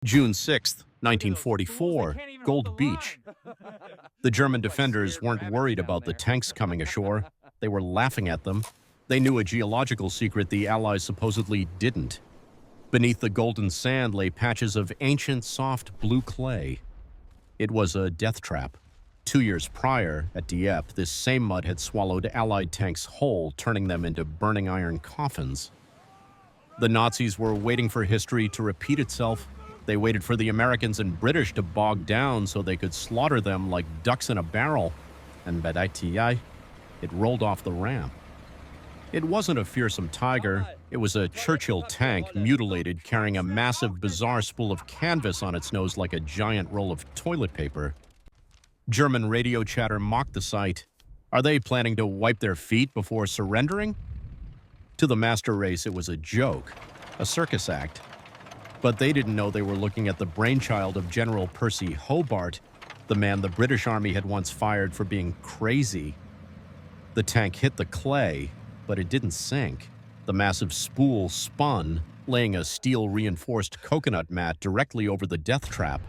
June 6, 1944, Gold Beach. The German defenders weren't worried about the tanks coming ashore. They were laughing at them. They knew a geological secret the Allies supposedly didn't. Beneath the golden sand lay patches of ancient, soft blue clay. It was a death trap. 2 years prior, at Dieppe, this same mud had swallowed Allied tanks whole, turning them into burning iron coffins. The Nazis were waiting for history to repeat itself. They waited for the Americans and British to bog down so they could slaughter them like ducks in a barrel. And badai, it rolled off the ramp. It wasn't a fearsome tiger. It was a Churchill tank, mutilated, carrying a massive, bizarre spool of canvas on its nose like a giant roll of toilet paper. German radio chatter mocked the sight. Are they planning to wipe their feet before surrendering? To the master race, it was a joke, a circus act. But they didn't know they were looking at the brainchild of General Percy Hobart, the man the British Army had once fired for being crazy. The tank hit the clay, but it didn't sink. The massive spool spun, laying a steel-reinforced coconut mat directly over the death trap.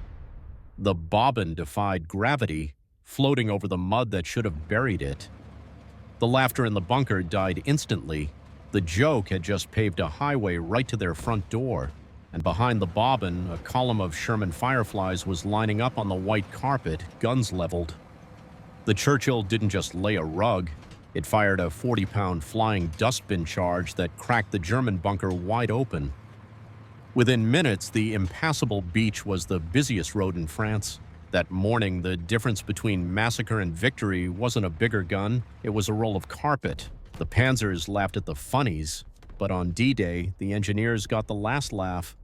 The Bobbin defied gravity, floating over the mud that should have buried it. The laughter in the bunker died instantly. The joke had just paved a highway right to their front door. And behind the Bobbin, a column of Sherman Fireflies was lining up on the white carpet, guns leveled. The Churchill didn't just lay a rug. It fired a 40-pound flying dustbin charge that cracked the German bunker wide open. Within minutes, the impassable beach was the busiest road in France. That morning, the difference between massacre and victory wasn't a bigger gun, it was a roll of carpet. The panzers laughed at the funnies, but on D-Day, the engineers got the last laugh.